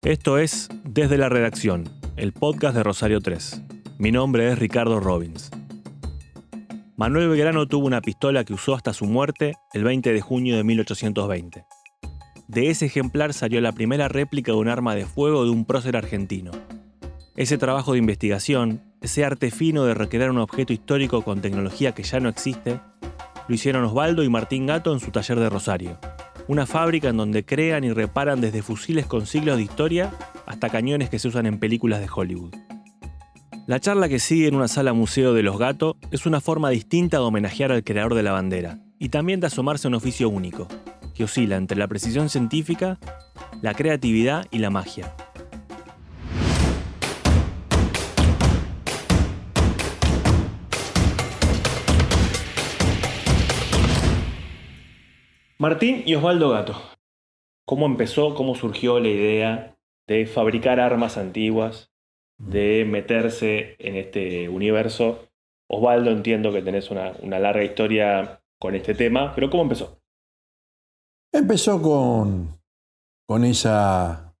Esto es Desde la Redacción, el podcast de Rosario 3. Mi nombre es Ricardo Robbins. Manuel Belgrano tuvo una pistola que usó hasta su muerte el 20 de junio de 1820. De ese ejemplar salió la primera réplica de un arma de fuego de un prócer argentino. Ese trabajo de investigación, ese arte fino de recrear un objeto histórico con tecnología que ya no existe, lo hicieron Osvaldo y Martín Gatto en su taller de Rosario. Una fábrica en donde crean y reparan desde fusiles con siglos de historia hasta cañones que se usan en películas de Hollywood. La charla que sigue en una sala museo de los Gatto es una forma distinta de homenajear al creador de la bandera y también de asomarse a un oficio único, que oscila entre la precisión científica, la creatividad y la magia. Martín y Osvaldo Gatto. ¿Cómo empezó, cómo surgió la idea de fabricar armas antiguas, de meterse en este universo? Osvaldo, entiendo que tenés una larga historia con este tema, pero ¿cómo empezó? Empezó con esa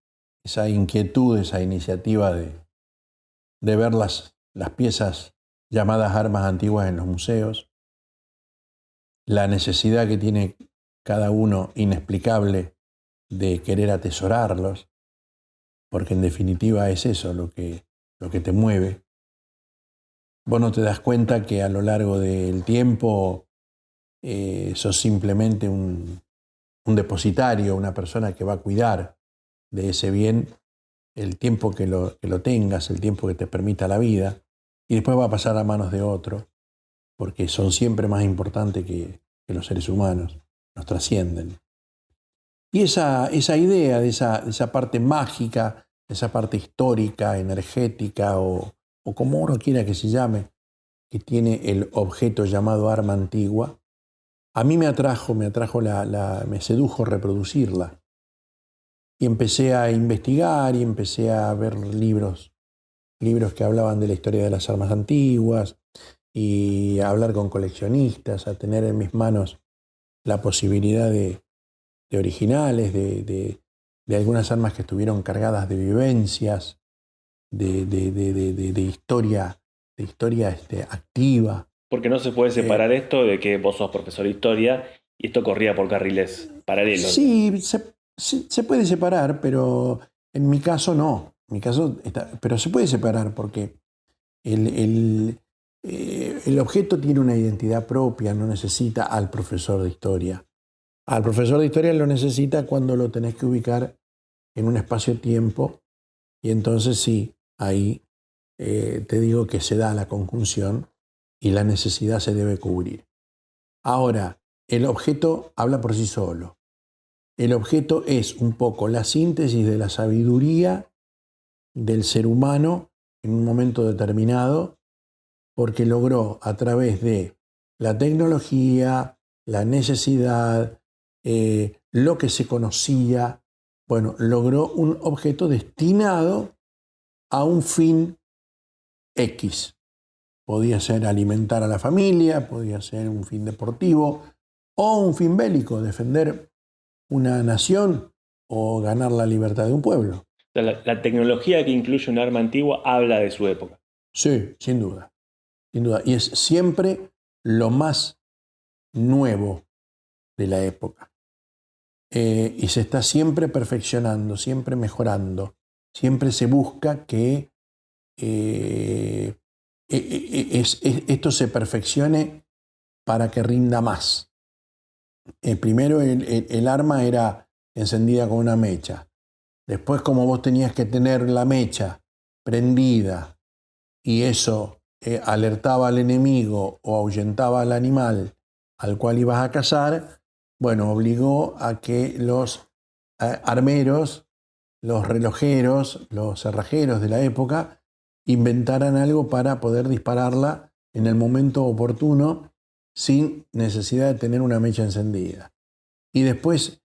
inquietud, esa iniciativa de ver las piezas llamadas armas antiguas en los museos, la necesidad que tiene cada uno inexplicable de querer atesorarlos, porque en definitiva es eso lo que te mueve. Vos no te das cuenta que a lo largo del tiempo sos simplemente un depositario, una persona que va a cuidar de ese bien el tiempo que lo tengas, el tiempo que te permita la vida, y después va a pasar a manos de otro, porque son siempre más importantes que los seres humanos, nos trascienden. Y esa idea de esa parte mágica, esa parte histórica, energética, o como uno quiera que se llame, que tiene el objeto llamado arma antigua, a mí me sedujo reproducirla. Y empecé a investigar y empecé a ver libros que hablaban de la historia de las armas antiguas y a hablar con coleccionistas, a tener en mis manos la posibilidad de originales, de algunas armas que estuvieron cargadas de vivencias, de historia activa. Porque no se puede separar esto de que vos sos profesor de historia y esto corría por carriles paralelos. Sí, se puede separar, pero en mi caso no. Pero se puede separar porque el objeto tiene una identidad propia, no necesita al profesor de historia. Al profesor de historia lo necesita cuando lo tenés que ubicar en un espacio-tiempo, y entonces sí, ahí te digo que se da la conjunción y la necesidad se debe cubrir. Ahora, el objeto habla por sí solo. El objeto es un poco la síntesis de la sabiduría del ser humano en un momento determinado, porque logró a través de la tecnología, la necesidad, lo que se conocía, logró un objeto destinado a un fin X. Podía ser alimentar a la familia, podía ser un fin deportivo o un fin bélico, defender una nación o ganar la libertad de un pueblo. La tecnología que incluye un arma antigua habla de su época. Sí, sin duda. Sin duda. Y es siempre lo más nuevo de la época. Y se está siempre perfeccionando, siempre mejorando. Siempre se busca que esto se perfeccione para que rinda más. Primero el arma era encendida con una mecha. Después, como vos tenías que tener la mecha prendida y eso alertaba al enemigo o ahuyentaba al animal al cual ibas a cazar, obligó a que los armeros, los relojeros, los cerrajeros de la época inventaran algo para poder dispararla en el momento oportuno sin necesidad de tener una mecha encendida. Y después,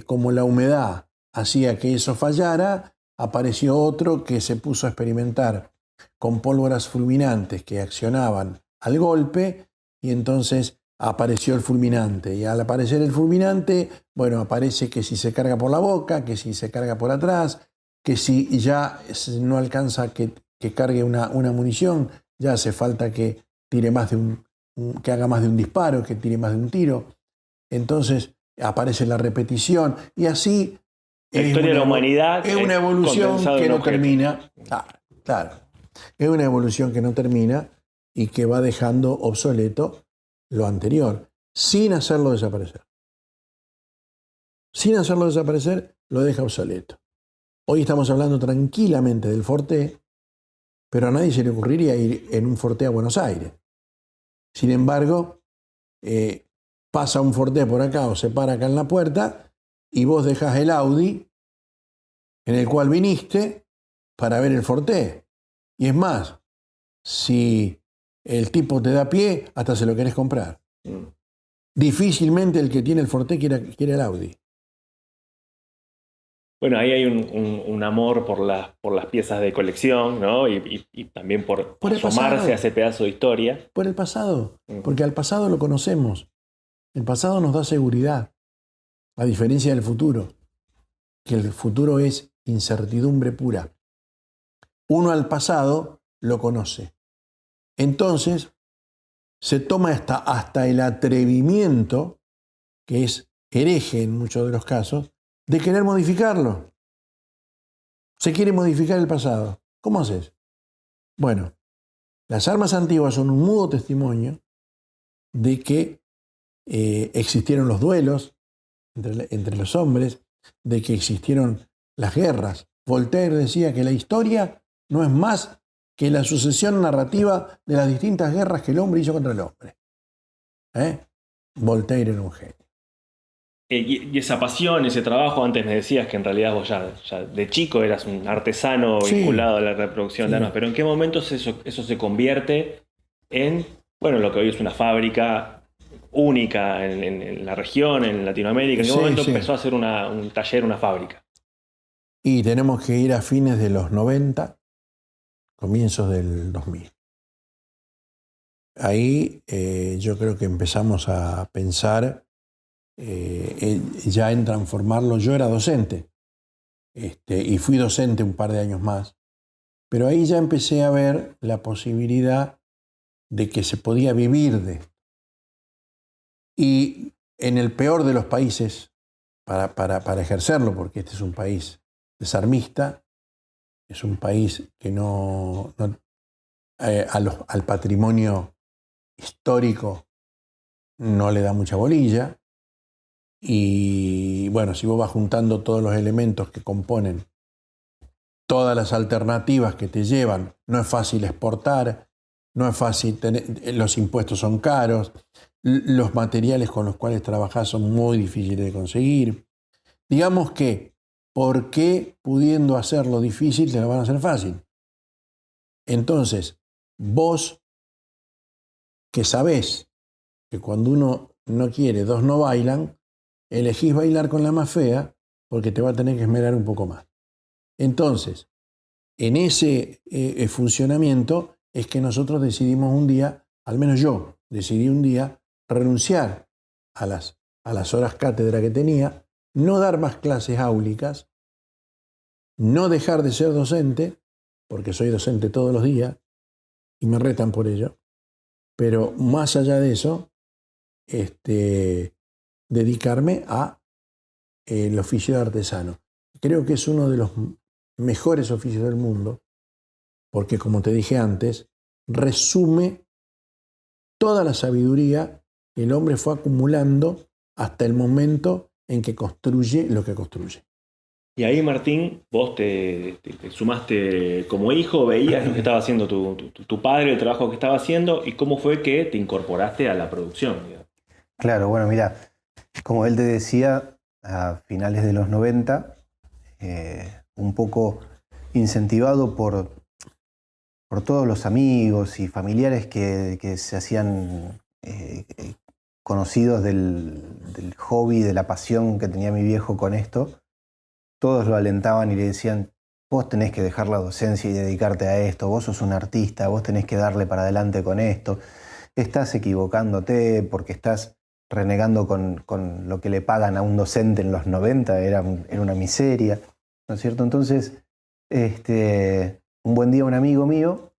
como la humedad hacía que eso fallara, apareció otro que se puso a experimentar con pólvoras fulminantes que accionaban al golpe, y entonces apareció el fulminante. Y al aparecer el fulminante, aparece que si se carga por la boca, que si se carga por atrás, que si ya no alcanza que cargue una munición, ya hace falta que tire más de que haga más de un disparo, que tire más de un tiro. Entonces aparece la repetición y así la historia de la humanidad es una evolución que no termina. Claro. Es una evolución que no termina y que va dejando obsoleto lo anterior, sin hacerlo desaparecer. Sin hacerlo desaparecer, lo deja obsoleto. Hoy estamos hablando tranquilamente del Forte, pero a nadie se le ocurriría ir en un Forte a Buenos Aires. Sin embargo, pasa un Forte por acá o se para acá en la puerta y vos dejás el Audi en el cual viniste para ver el Forte. Y es más, si el tipo te da pie, hasta se lo querés comprar. Difícilmente el que tiene el Forte quiere el Audi. Bueno, ahí hay un amor por las piezas de colección, ¿no? Y también por asomarse a ese pedazo de historia. Por el pasado, porque al pasado lo conocemos. El pasado nos da seguridad, a diferencia del futuro, que el futuro es incertidumbre pura. Uno al pasado lo conoce. Entonces, se toma hasta el atrevimiento, que es hereje en muchos de los casos, de querer modificarlo. Se quiere modificar el pasado. ¿Cómo haces? Bueno, las armas antiguas son un mudo testimonio de que existieron los duelos entre los hombres, de que existieron las guerras. Voltaire decía que la historia no es más que la sucesión narrativa de las distintas guerras que el hombre hizo contra el hombre. Voltaire era un genio. Y esa pasión, ese trabajo, antes me decías que en realidad vos ya de chico eras un artesano vinculado a la reproducción de armas, pero ¿en qué momentos eso se convierte en, bueno, lo que hoy es una fábrica única en la región, en Latinoamérica? ¿En qué momento empezó a ser un taller, una fábrica? Y tenemos que ir a fines de los 90, comienzos del 2000. Ahí yo creo que empezamos a pensar ya en transformarlo. Yo era docente y fui docente un par de años más, pero ahí ya empecé a ver la posibilidad de que se podía vivir de esto. Y en el peor de los países para ejercerlo, porque este es un país desarmista, es un país que al patrimonio histórico no le da mucha bolilla. Y bueno, si vos vas juntando todos los elementos que componen todas las alternativas que te llevan, no es fácil exportar, no es fácil los impuestos son caros, los materiales con los cuales trabajás son muy difíciles de conseguir. Digamos que, ¿por qué pudiendo hacerlo difícil te lo van a hacer fácil? Entonces, vos que sabés que cuando uno no quiere, dos no bailan, elegís bailar con la más fea porque te va a tener que esmerar un poco más. Entonces, en ese funcionamiento es que nosotros decidimos un día, al menos yo decidí un día, renunciar a las horas cátedra que tenía, no dar más clases áulicas, no dejar de ser docente, porque soy docente todos los días y me retan por ello, pero más allá de eso, dedicarme a el oficio de artesano. Creo que es uno de los mejores oficios del mundo, porque como te dije antes, resume toda la sabiduría que el hombre fue acumulando hasta el momento en que construye lo que construye. Y ahí, Martín, vos te sumaste como hijo, veías lo que estaba haciendo tu padre, el trabajo que estaba haciendo, y cómo fue que te incorporaste a la producción. Claro, bueno, mira, como él te decía, a finales de los 90, un poco incentivado por todos los amigos y familiares que se hacían conocidos del hobby, de la pasión que tenía mi viejo con esto, todos lo alentaban y le decían: vos tenés que dejar la docencia y dedicarte a esto, vos sos un artista, vos tenés que darle para adelante con esto, estás equivocándote porque estás renegando con lo que le pagan a un docente en los 90, era una miseria, ¿no es cierto? Entonces un buen día un amigo mío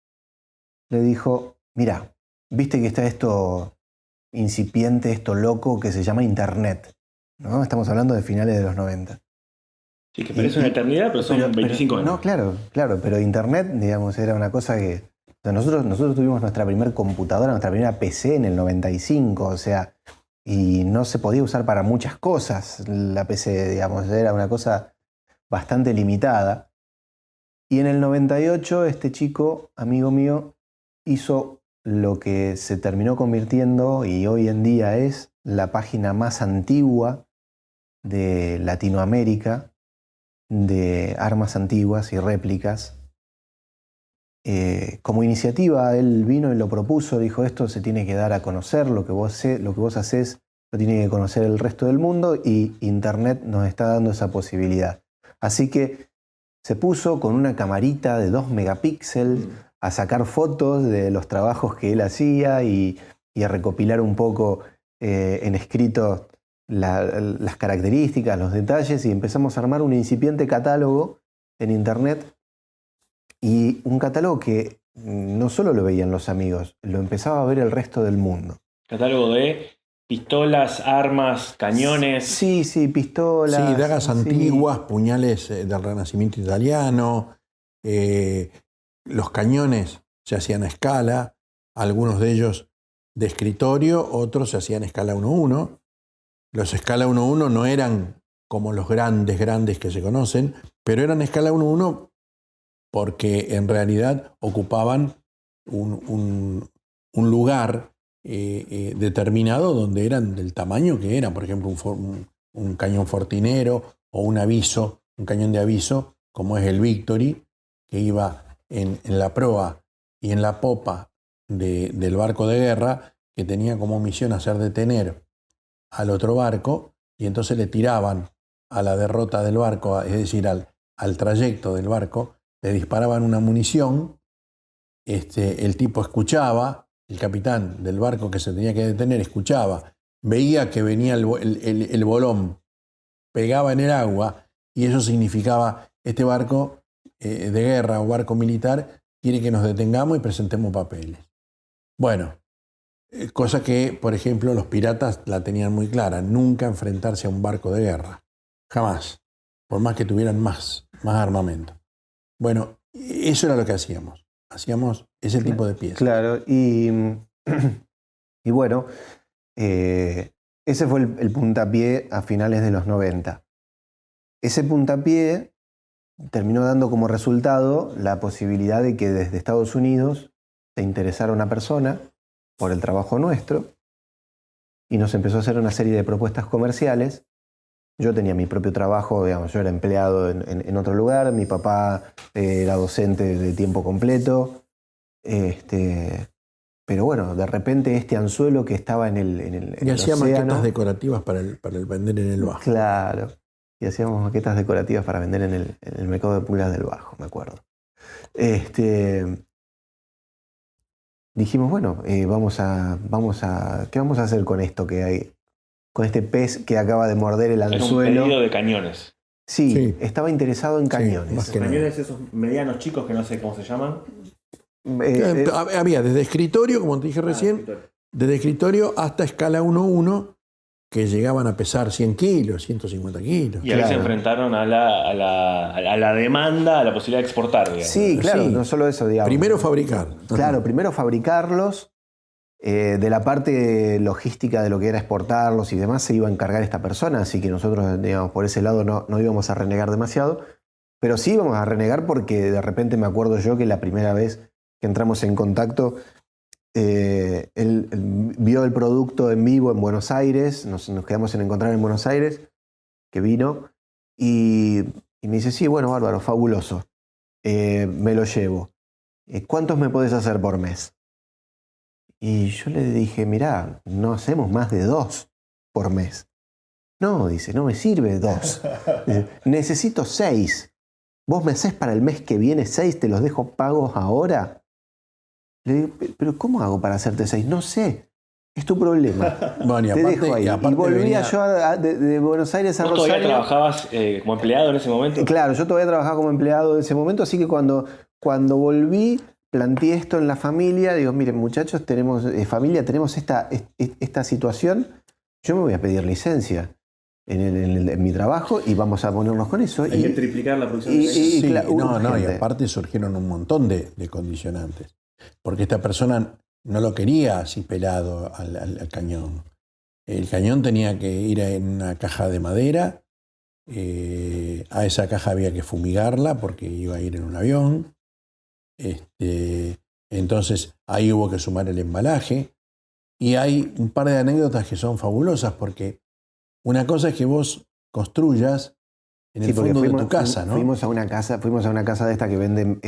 le dijo, mira, viste que está esto incipiente, esto loco que se llama Internet, ¿no? Estamos hablando de finales de los 90. Sí, que parece una eternidad, pero son 25 años. No, claro, pero Internet, digamos, era una cosa que... O sea, nosotros tuvimos nuestra primera computadora, nuestra primera PC en el 95, o sea, y no se podía usar para muchas cosas la PC, digamos, era una cosa bastante limitada. Y en el 98 este chico, amigo mío, hizo lo que se terminó convirtiendo y hoy en día es la página más antigua de Latinoamérica de armas antiguas y réplicas. Como iniciativa él vino y lo propuso, dijo esto se tiene que dar a conocer, lo que vos hacés lo tiene que conocer el resto del mundo y Internet nos está dando esa posibilidad. Así que se puso con una camarita de 2 megapíxeles a sacar fotos de los trabajos que él hacía y a recopilar un poco en escrito las características, los detalles, y empezamos a armar un incipiente catálogo en Internet, y un catálogo que no solo lo veían los amigos, lo empezaba a ver el resto del mundo. Catálogo de pistolas, armas, cañones. Sí, pistolas. Sí, dagas antiguas, puñales del Renacimiento italiano. Los cañones se hacían a escala, algunos de ellos de escritorio, otros se hacían a escala 1:1. Los escala 1:1 no eran como los grandes que se conocen, pero eran escala 1:1 porque en realidad ocupaban un lugar determinado donde eran del tamaño que eran. Por ejemplo, un cañón fortinero o un cañón de aviso, como es el Victory, que iba en la proa y en la popa del barco de guerra, que tenía como misión hacer detener al otro barco, y entonces le tiraban a la derrota del barco, es decir, al trayecto del barco, le disparaban una munición. El tipo escuchaba, el capitán del barco que se tenía que detener escuchaba, veía que venía el bolón, pegaba en el agua, y eso significaba: este barco de guerra o barco militar quiere que nos detengamos y presentemos papeles. Bueno, cosa que, por ejemplo, los piratas la tenían muy clara: nunca enfrentarse a un barco de guerra, jamás, por más que tuvieran más armamento. Bueno, eso era lo que hacíamos ese tipo de piezas. Claro, y bueno, ese fue el puntapié a finales de los 90. Ese puntapié terminó dando como resultado la posibilidad de que desde Estados Unidos se interesara una persona por el trabajo nuestro y nos empezó a hacer una serie de propuestas comerciales. Yo tenía mi propio trabajo, digamos, yo era empleado en otro lugar, mi papá era docente de tiempo completo, pero bueno, de repente este anzuelo que estaba en el y hacía océano, maquetas decorativas para el vender en el Bajo. Claro, y hacíamos maquetas decorativas para vender en el mercado de pulgas del Bajo, me acuerdo. Dijimos, bueno, ¿qué vamos a hacer con esto que hay? Con este pez que acaba de morder el anzuelo. Era un pedido de cañones. Sí, estaba interesado en cañones. Sí, más que Cañones esos medianos chicos que no sé cómo se llaman. Había desde escritorio, como te dije recién, desde escritorio hasta escala 1:1, que llegaban a pesar 100 kilos, 150 kilos. Y ahí se enfrentaron a la demanda, a la posibilidad de exportar, digamos. Sí, claro, Sí. no solo eso, digamos. Primero fabricar. Claro, primero fabricarlos. De la parte logística de lo que era exportarlos y demás se iba a encargar esta persona, así que nosotros, digamos, por ese lado no íbamos a renegar demasiado, pero sí íbamos a renegar porque de repente me acuerdo yo que la primera vez que entramos en contacto, él vio el producto en vivo en Buenos Aires, nos quedamos en encontrar en Buenos Aires, que vino, y me dice, sí, bueno, bárbaro, fabuloso, me lo llevo. ¿Cuántos me podés hacer por mes? Y yo le dije, mirá, no hacemos más de 2 por mes. No, dice, no me sirve 2. Necesito 6. ¿Vos me hacés para el mes que viene 6? ¿Te los dejo pagos ahora? Le digo, pero ¿cómo hago para hacerte 6? No sé. es tu problema. Bueno, Te dejo ahí. Y volvía yo de Buenos Aires a Rosario. ¿Todavía trabajabas como empleado en ese momento? Claro, yo todavía trabajaba como empleado en ese momento, así que cuando volví, planteé esto en la familia, digo, miren muchachos, tenemos familia, tenemos esta situación, yo me voy a pedir licencia en mi trabajo y vamos a ponernos con eso. Hay que triplicar la producción. Y aparte surgieron un montón de condicionantes, porque esta persona no lo quería así pelado al cañón. El cañón tenía que ir en una caja de madera, a esa caja había que fumigarla porque iba a ir en un avión. Entonces ahí hubo que sumar el embalaje, y hay un par de anécdotas que son fabulosas, porque una cosa es que vos construyas en el fondo de tu casa, ¿no? Fuimos a una casa de esta que venden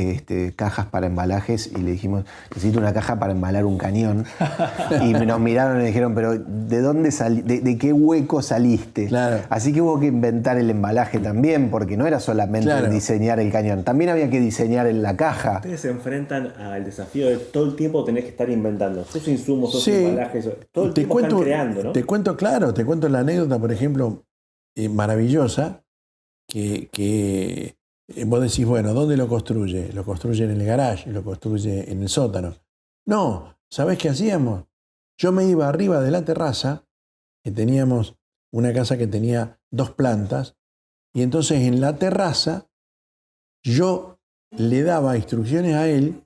cajas para embalajes y le dijimos, necesito una caja para embalar un cañón. Y nos miraron y dijeron, pero ¿de dónde de qué hueco saliste? Claro. Así que hubo que inventar el embalaje también, porque no era solamente diseñar el cañón, también había que diseñar en la caja. Ustedes se enfrentan al desafío de todo el tiempo tener que estar inventando sus insumos, sus embalajes, todo el tiempo están creando, ¿no? Te cuento la anécdota, por ejemplo, maravillosa, que vos decís, bueno, ¿dónde lo construye? Lo construye en el garage, lo construye en el sótano. No, ¿sabés qué hacíamos? Yo me iba arriba de la terraza, que teníamos una casa que tenía 2 plantas, y entonces en la terraza yo le daba instrucciones a él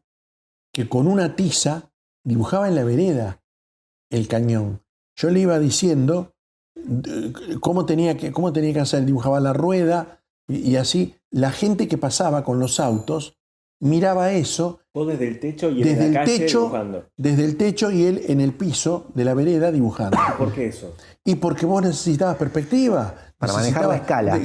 que con una tiza dibujaba en la vereda el cañón. Yo le iba diciendo cómo tenía que hacer, dibujaba la rueda, y así la gente que pasaba con los autos miraba eso. Vos desde el techo y desde la calle dibujando. Desde el techo y él en el piso de la vereda dibujando. ¿Por qué eso? Y porque vos necesitabas perspectiva. Para manejar la escala.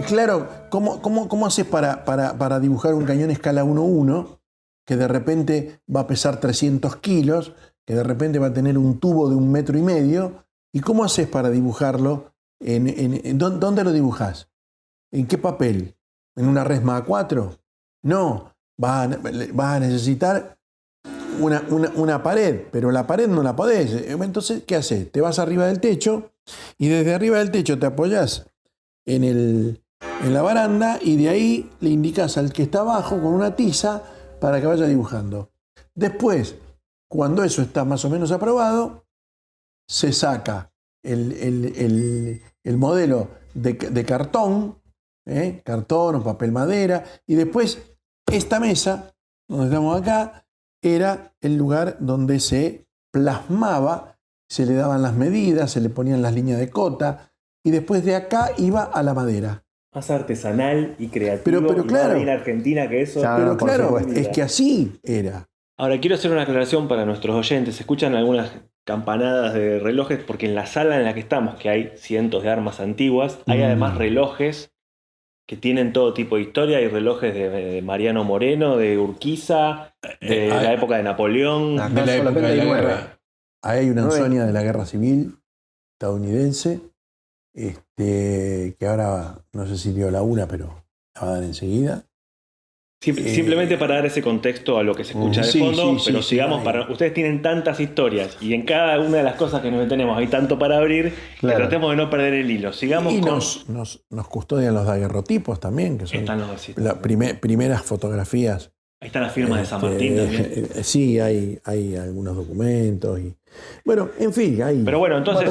Claro, ¿cómo haces para dibujar un cañón escala 1:1, que de repente va a pesar 300 kilos, que de repente va a tener un tubo de 1,5 metros? ¿Y cómo haces para dibujarlo? ¿Dónde lo dibujás? ¿En qué papel? ¿En una resma A4? No, vas a necesitar una pared, pero la pared no la podés. Entonces, ¿qué haces? Te vas arriba del techo, y desde arriba del techo te apoyás en la baranda, y de ahí le indicás al que está abajo con una tiza para que vaya dibujando. Después, cuando eso está más o menos aprobado, se saca el modelo de cartón, cartón o papel madera, y después esta mesa, donde estamos acá, era el lugar donde se plasmaba, se le daban las medidas, se le ponían las líneas de cota, y después de acá iba a la madera. Más artesanal y creativo, pero claro, en Argentina que eso. Pero claro, es que así era. Ahora, quiero hacer una aclaración para nuestros oyentes. Se escuchan algunas campanadas de relojes, porque en la sala en la que estamos, que hay cientos de armas antiguas, hay además relojes que tienen todo tipo de historia. Hay relojes de Mariano Moreno, de Urquiza, de la época de Napoleón. De la época de la guerra. Ahí hay una Ansonia de la Guerra Civil estadounidense, que ahora no sé si dio la una, pero la va a dar enseguida. Simplemente para dar ese contexto a lo que se escucha de fondo, pero sigamos. Ustedes tienen tantas historias, y en cada una de las cosas que nos detenemos hay tanto para abrir, que tratemos de no perder el hilo. Sigamos. Y nos custodian los daguerrotipos también, que son las primeras fotografías. Ahí están las firmas de San Martín también. Sí, hay algunos documentos. Bueno, en fin, hay. Pero bueno, entonces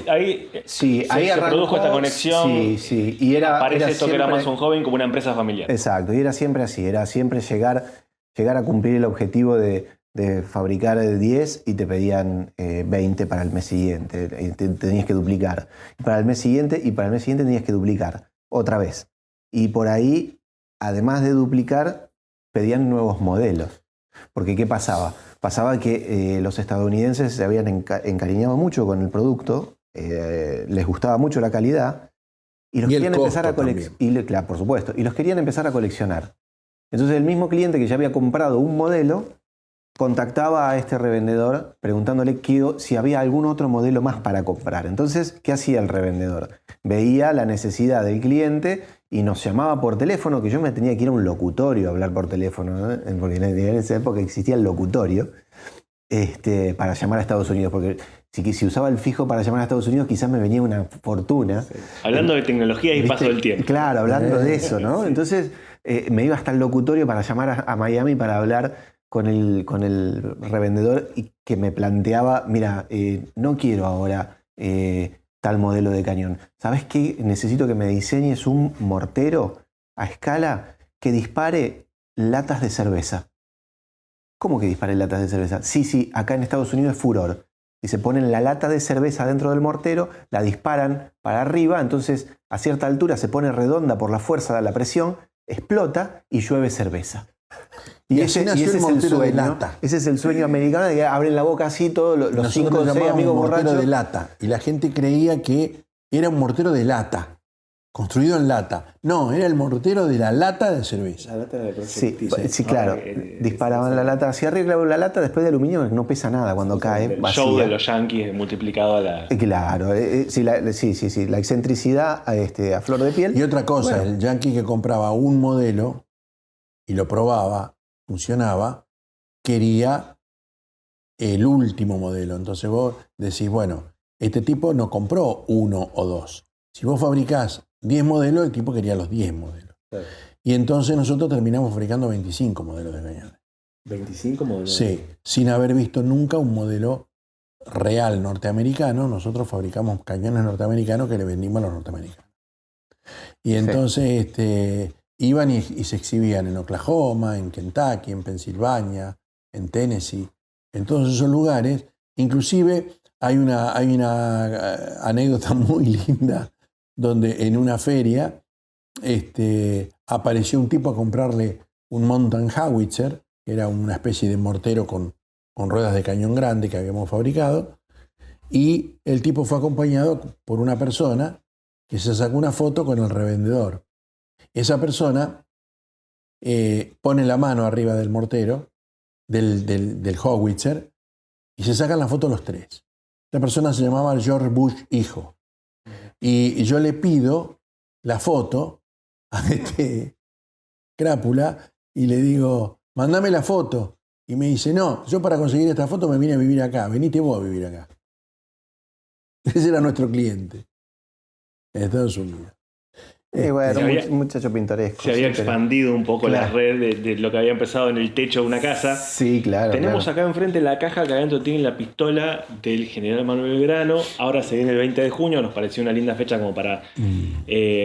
ahí se produjo esta conexión. Sí. Y parece esto que era Amazon Joven como una empresa familiar. Exacto, y era siempre así. Era siempre llegar a cumplir el objetivo de fabricar 10 y te pedían 20 para el mes siguiente. Tenías que duplicar. Y para el mes siguiente tenías que duplicar otra vez. Y por ahí, además de duplicar, pedían nuevos modelos. Porque ¿qué pasaba? Pasaba que los estadounidenses se habían encariñado mucho con el producto, les gustaba mucho la calidad, y los querían empezar a coleccionar. Claro, por supuesto, y los querían empezar a coleccionar. Entonces el mismo cliente que ya había comprado un modelo contactaba a este revendedor preguntándole si había algún otro modelo más para comprar. Entonces, ¿qué hacía el revendedor? Veía la necesidad del cliente y nos llamaba por teléfono, que yo me tenía que ir a un locutorio a hablar por teléfono, ¿no? Porque en esa época existía el locutorio, para llamar a Estados Unidos, porque si usaba el fijo para llamar a Estados Unidos, quizás me venía una fortuna. Sí. Hablando de tecnología y paso del tiempo. Claro, hablando de eso, ¿no? Sí. Entonces me iba hasta el locutorio para llamar a Miami para hablar con el revendedor y que me planteaba, mira, no quiero ahora tal modelo de cañón. ¿Sabes qué? Necesito que me diseñes un mortero a escala que dispare latas de cerveza. ¿Cómo que dispare latas de cerveza? Sí, acá en Estados Unidos es furor. Y se ponen la lata de cerveza dentro del mortero, la disparan para arriba, entonces a cierta altura se pone redonda por la fuerza de la presión, explota y llueve cerveza. Y ese es el sueño de lata. Ese es el sueño americano, de que abren la boca así todos los 5 o 6 amigos borrachos. Mortero de lata. Y la gente creía que era un mortero de lata. Construido en lata. No, era el mortero de la lata de cerveza. La lata de sí, claro. Disparaban la lata hacia arriba. Claro, la lata después de aluminio no pesa nada cuando cae. El vacía. show de los Yankees multiplicado a la... Claro. Sí, la excentricidad a flor de piel. Y otra cosa, el yankee que compraba un modelo y lo probaba, funcionaba, quería el último modelo. Entonces vos decís, bueno, este tipo no compró 1 o 2. Si vos fabricás 10 modelos, el tipo quería los 10 modelos. Claro. Y entonces nosotros terminamos fabricando 25 modelos de cañones. ¿25 modelos? Sí, sin haber visto nunca un modelo real norteamericano. Nosotros fabricamos cañones norteamericanos que le vendimos a los norteamericanos. Y entonces iban y se exhibían en Oklahoma, en Kentucky, en Pensilvania, en Tennessee, en todos esos lugares. Inclusive hay una anécdota muy linda donde en una feria apareció un tipo a comprarle un Mountain Howitzer, que era una especie de mortero con ruedas de cañón grande que habíamos fabricado, y el tipo fue acompañado por una persona que se sacó una foto con el revendedor. Esa persona pone la mano arriba del mortero, del Howitzer, y se sacan la foto los tres. La persona se llamaba George Bush hijo. Y yo le pido la foto a crápula y le digo, mándame la foto. Y me dice, no, yo para conseguir esta foto me vine a vivir acá, venite vos a vivir acá. Ese era nuestro cliente en Estados Unidos. Bueno, un muchacho pintoresco. Se había expandido un poco la red de lo que había empezado en el techo de una casa. Sí, claro. Tenemos acá enfrente la caja que adentro tiene la pistola del general Manuel Belgrano. Ahora se viene el 20 de junio, nos pareció una linda fecha como para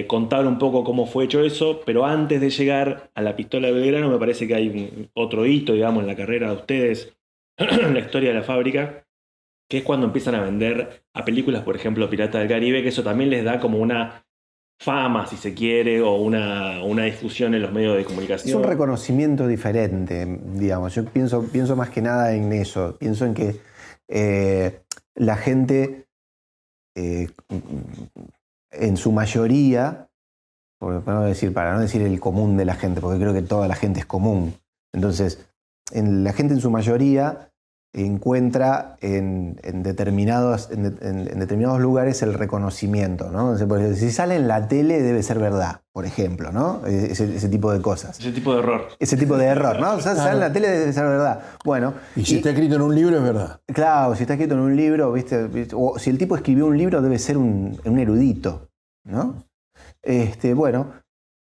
contar un poco cómo fue hecho eso. Pero antes de llegar a la pistola de Belgrano, me parece que hay otro hito, digamos, en la carrera de ustedes, en la historia de la fábrica, que es cuando empiezan a vender a películas, por ejemplo, Pirata del Caribe, que eso también les da como una fama, si se quiere, o una difusión en los medios de comunicación. Es un reconocimiento diferente, digamos. Yo pienso más que nada en eso. Pienso en que la gente, en su mayoría, para no decir el común de la gente, porque creo que toda la gente es común. Entonces, la gente en su mayoría encuentra en determinados lugares el reconocimiento, ¿no? Si sale en la tele debe ser verdad, por ejemplo, ¿no? Ese tipo de cosas. Ese tipo de error. Ese tipo de error, ¿no? O sea, sale en la tele debe ser verdad. Bueno. Y si está escrito en un libro es verdad. Claro, si está escrito en un libro, ¿viste? O si el tipo escribió un libro debe ser un erudito, ¿no? Bueno,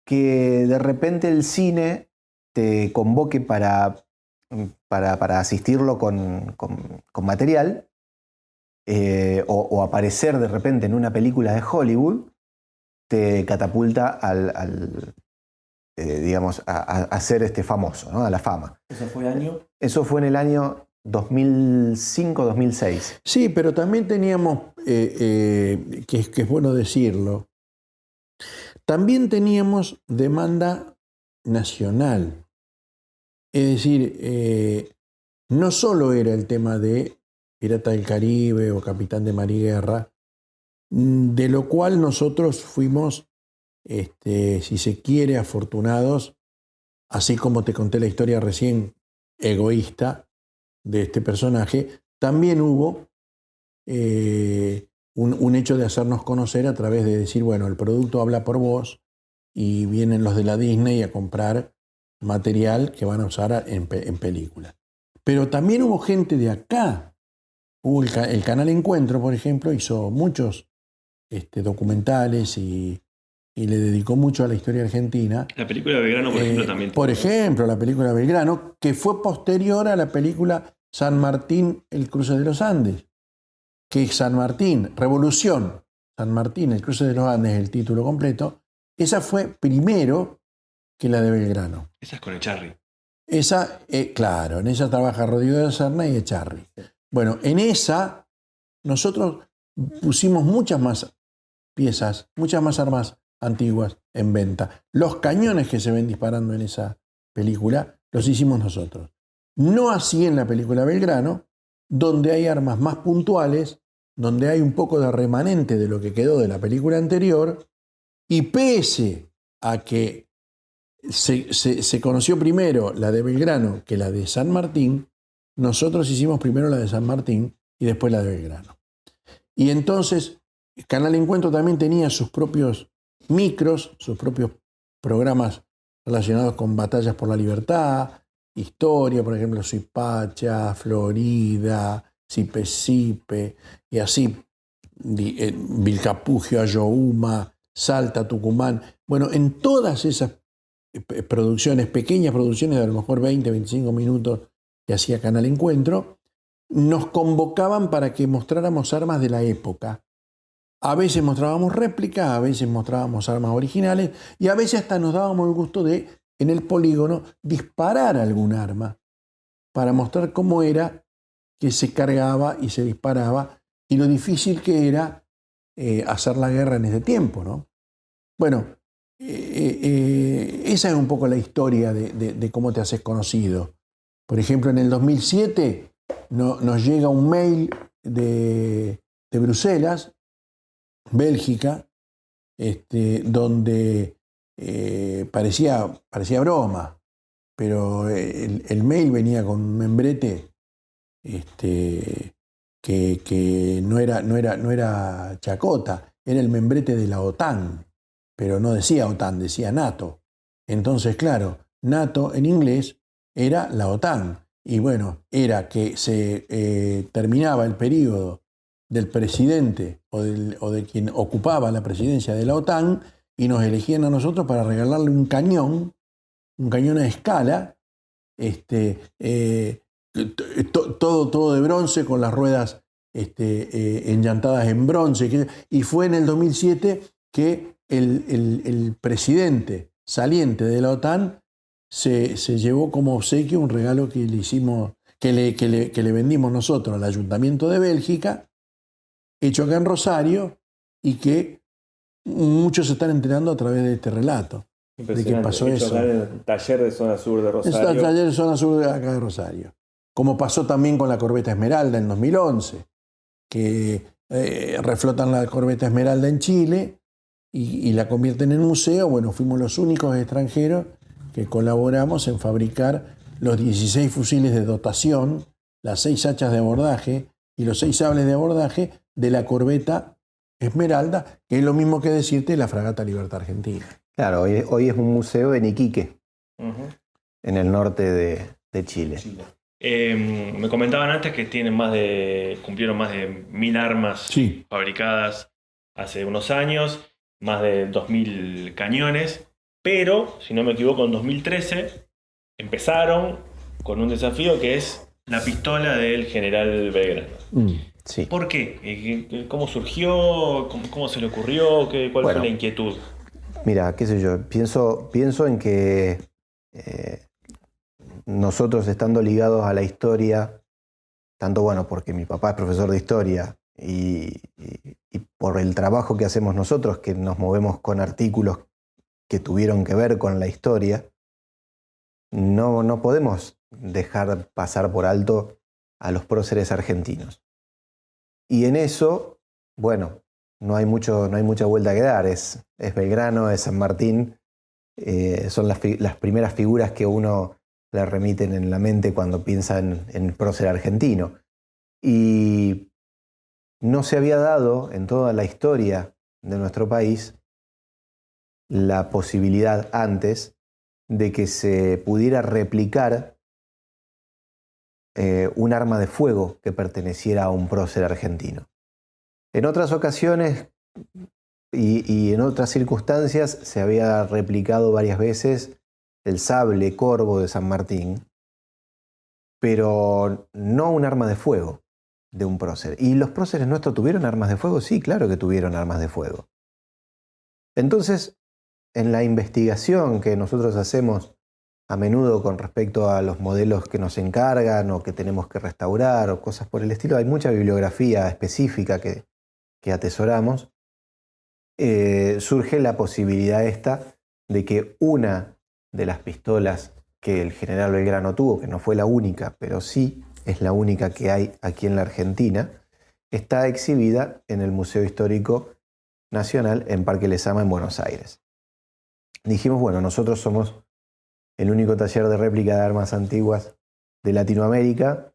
que de repente el cine te convoque para asistirlo con material o aparecer de repente en una película de Hollywood, te catapulta digamos, a ser famoso, ¿no? A la fama. ¿Eso fue año? Eso fue en el año 2005-2006. Sí, pero también teníamos, que es bueno decirlo, también teníamos demanda nacional. Es decir, no solo era el tema de Pirata del Caribe o Capitán de Mar y Guerra, de lo cual nosotros fuimos, si se quiere, afortunados, así como te conté la historia recién egoísta de este personaje, también hubo un hecho de hacernos conocer a través de decir, bueno, el producto habla por vos y vienen los de la Disney a comprar material que van a usar en películas. Pero también hubo gente de acá Hubo el Canal Encuentro, por ejemplo, hizo muchos documentales y le dedicó mucho a la historia argentina. La película de Belgrano, por ejemplo, también. Por ejemplo, la película Belgrano, que fue posterior a la película San Martín, el cruce de los Andes. Que San Martín, Revolución, San Martín, el cruce de los Andes, el título completo, esa fue primero que la de Belgrano. Esa es con Echarri. Esa, claro, en esa trabaja Rodrigo de la Serna y Echarri. Bueno, en esa nosotros pusimos muchas más piezas, muchas más armas antiguas en venta. Los cañones que se ven disparando en esa película los hicimos nosotros. No así en la película Belgrano, donde hay armas más puntuales, donde hay un poco de remanente de lo que quedó de la película anterior, y pese a que se conoció primero la de Belgrano que la de San Martín, nosotros hicimos primero la de San Martín y después la de Belgrano. Y entonces Canal Encuentro también tenía sus propios micros, sus propios programas relacionados con batallas por la libertad, historia, por ejemplo, Suipacha, Florida, Sipe Sipe, y así, Vilcapugio, Ayohuma, Salta, Tucumán. Bueno, en todas esas producciones, pequeñas producciones de a lo mejor 20, 25 minutos que hacía Canal Encuentro, nos convocaban para que mostráramos armas de la época. A veces mostrábamos réplicas, a veces mostrábamos armas originales y a veces hasta nos dábamos el gusto de, en el polígono, disparar algún arma para mostrar cómo era que se cargaba y se disparaba y lo difícil que era hacer la guerra en ese tiempo, ¿no? Bueno, esa es un poco la historia de cómo te haces conocido. Por ejemplo, en el 2007 nos llega un mail de Bruselas, Bélgica, donde parecía broma, pero el mail venía con un membrete que no era chacota, era el membrete de la OTAN, pero no decía OTAN, decía NATO. Entonces, claro, NATO en inglés era la OTAN. Y bueno, era que se terminaba el periodo del presidente o de quien ocupaba la presidencia de la OTAN y nos elegían a nosotros para regalarle un cañón a escala, todo de bronce, con las ruedas enllantadas en bronce. Y fue en el 2007 que el presidente saliente de la OTAN se llevó como obsequio un regalo que le hicimos, que le vendimos nosotros al Ayuntamiento de Bélgica, hecho acá en Rosario, y que muchos se están enterando a través de este relato. De que pasó hecho eso. Acá en el taller de zona sur de Rosario. El taller de zona sur de acá de Rosario. Como pasó también con la corbeta Esmeralda en 2011, que reflotan la corbeta Esmeralda en Chile y la convierten en museo. Bueno, fuimos los únicos extranjeros que colaboramos en fabricar los 16 fusiles de dotación, las 6 hachas de abordaje y los 6 sables de abordaje de la corbeta Esmeralda, que es lo mismo que decirte la fragata Libertad Argentina. Claro, hoy es un museo en Iquique, en el norte de Chile. Me comentaban antes que cumplieron más de 1000 armas fabricadas hace unos años, más de 2000 cañones, pero, si no me equivoco, en 2013 empezaron con un desafío que es la pistola del general Belgrano. Sí. ¿Por qué? ¿Cómo surgió? ¿Cómo se le ocurrió? ¿Cuál fue la inquietud? Mira, qué sé yo, pienso en que nosotros, estando ligados a la historia, tanto porque mi papá es profesor de historia y por el trabajo que hacemos nosotros, que nos movemos con artículos que tuvieron que ver con la historia, no podemos dejar pasar por alto a los próceres argentinos. Y en eso, no hay mucha vuelta que dar. Es Belgrano, es San Martín, son las primeras figuras que uno le remiten en la mente cuando piensa en el prócer argentino. Y no se había dado en toda la historia de nuestro país la posibilidad antes de que se pudiera replicar un arma de fuego que perteneciera a un prócer argentino. En otras ocasiones y en otras circunstancias se había replicado varias veces el sable corvo de San Martín, pero no un arma de fuego de un prócer. ¿Y los próceres nuestros tuvieron armas de fuego? Sí, claro que tuvieron armas de fuego. Entonces, en la investigación que nosotros hacemos a menudo con respecto a los modelos que nos encargan o que tenemos que restaurar o cosas por el estilo, hay mucha bibliografía específica que atesoramos. Surge la posibilidad esta de que una de las pistolas que el general Belgrano tuvo, que no fue la única, pero sí es la única que hay aquí en la Argentina, está exhibida en el Museo Histórico Nacional en Parque Lezama en Buenos Aires. Dijimos, bueno, nosotros somos el único taller de réplica de armas antiguas de Latinoamérica,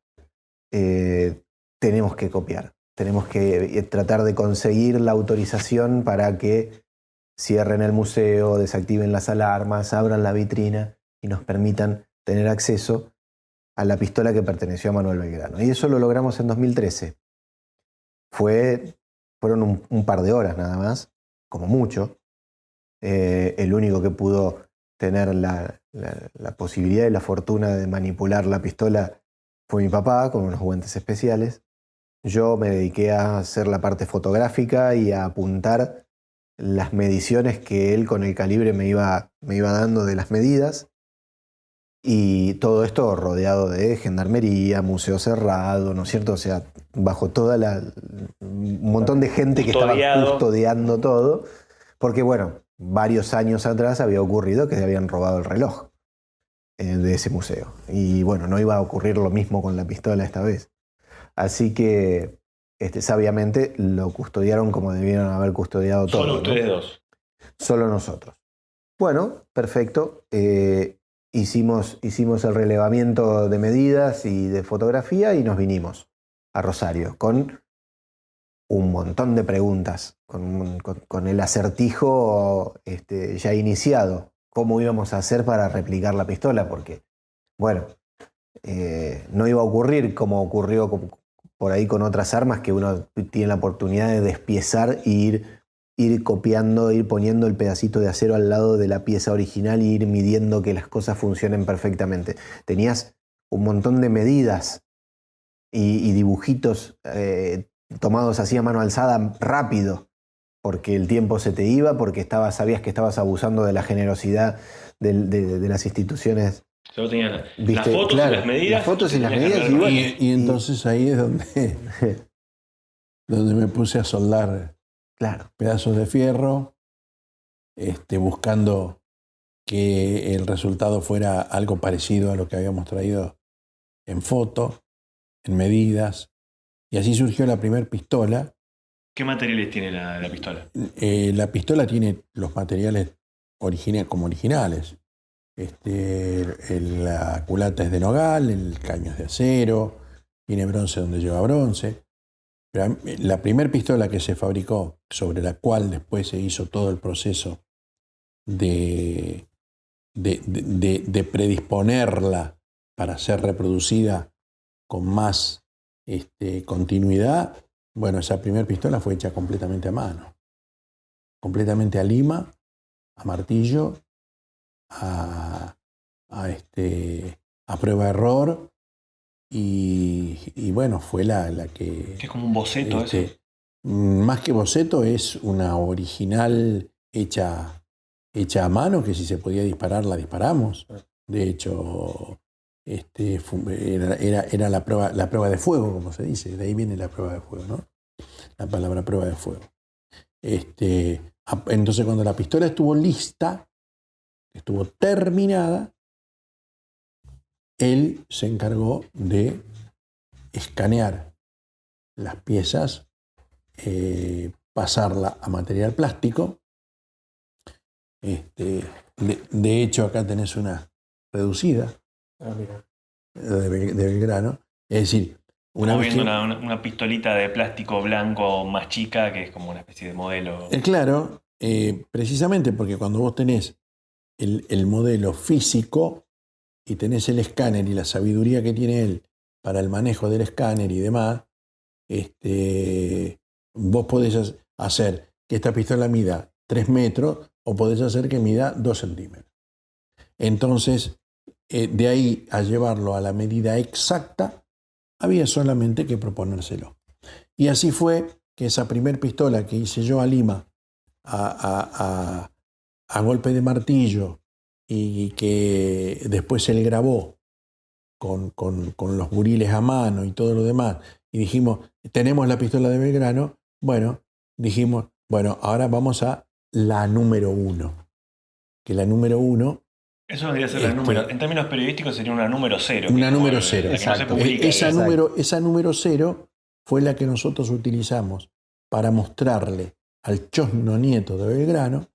tenemos que copiar. Tenemos que tratar de conseguir la autorización para que cierren el museo, desactiven las alarmas, abran la vitrina y nos permitan tener acceso a la pistola que perteneció a Manuel Belgrano. Y eso lo logramos en 2013. Fueron un par de horas nada más, como mucho. El único que pudo tener la posibilidad y la fortuna de manipular la pistola fue mi papá, con unos guantes especiales. Yo me dediqué a hacer la parte fotográfica y a apuntar las mediciones que él con el calibre me iba dando de las medidas. Y todo esto rodeado de gendarmería, museo cerrado, ¿no es cierto? O sea, bajo un montón de gente que estaba custodiando todo. Porque, bueno, varios años atrás había ocurrido que le habían robado el reloj de ese museo. Y, bueno, no iba a ocurrir lo mismo con la pistola esta vez. Así que, sabiamente, lo custodiaron como debieron haber custodiado todo. Solo ustedes dos. Solo nosotros. Bueno, perfecto. Hicimos el relevamiento de medidas y de fotografía y nos vinimos a Rosario con un montón de preguntas, con el acertijo ya iniciado. ¿Cómo íbamos a hacer para replicar la pistola? Porque, bueno, no iba a ocurrir como ocurrió por ahí con otras armas, que uno tiene la oportunidad de despiezar e ir copiando, ir poniendo el pedacito de acero al lado de la pieza original e ir midiendo que las cosas funcionen perfectamente. Tenías un montón de medidas y dibujitos tomados así a mano alzada rápido, porque el tiempo se te iba, porque sabías que estabas abusando de la generosidad de las instituciones. Solo tenían las fotos, claro, y las medidas. Las fotos y las medidas. Y entonces ahí es donde me puse a soldar, claro, pedazos de fierro, buscando que el resultado fuera algo parecido a lo que habíamos traído en foto, en medidas. Y así surgió la primera pistola. ¿Qué materiales tiene la pistola? La pistola tiene los materiales como originales. La culata es de nogal, el caño es de acero, tiene bronce donde lleva bronce. Pero la primera pistola que se fabricó, sobre la cual después se hizo todo el proceso de predisponerla para ser reproducida con más continuidad, bueno, esa primera pistola fue hecha completamente a mano, completamente a lima, a martillo, a prueba de error, y bueno, fue la que... Es como un boceto eso. Más que boceto, es una original hecha a mano, que si se podía disparar, la disparamos. De hecho, era la prueba de fuego, como se dice. De ahí viene la prueba de fuego, ¿no? La palabra prueba de fuego. Entonces, cuando la pistola estuvo lista, estuvo terminada, él se encargó de escanear las piezas, pasarla a material plástico. De hecho, acá tenés una reducida de Belgrano. Es decir, estamos viendo una pistolita de plástico blanco más chica, que es como una especie de modelo. Claro, precisamente porque cuando vos tenés el modelo físico y tenés el escáner y la sabiduría que tiene él para el manejo del escáner y demás, vos podés hacer que esta pistola mida 3 metros o podés hacer que mida 2 centímetros. Entonces, de ahí a llevarlo a la medida exacta, había solamente que proponérselo. Y así fue que esa primer pistola que hice yo a Lima a golpe de martillo y que después él grabó con los buriles a mano y todo lo demás, y dijimos, tenemos la pistola de Belgrano, bueno, dijimos, bueno, ahora vamos a la número 1. Que la número 1... Eso debería ser la número, en términos periodísticos sería una número 0. Una número 0. La que no se publica. Esa número 0 fue la que nosotros utilizamos para mostrarle al chosno nieto de Belgrano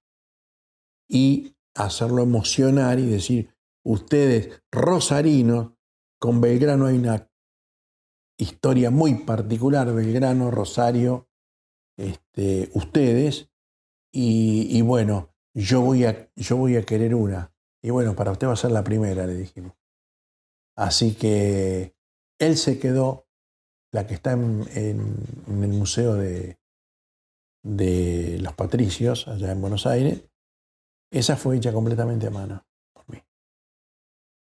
y hacerlo emocionar y decir, ustedes rosarinos, con Belgrano hay una historia muy particular, Belgrano, Rosario, ustedes, y bueno, yo voy a querer una. Y bueno, para usted va a ser la primera, le dijimos. Así que él se quedó, la que está en el Museo de los Patricios, allá en Buenos Aires, esa fue hecha completamente a mano por mí.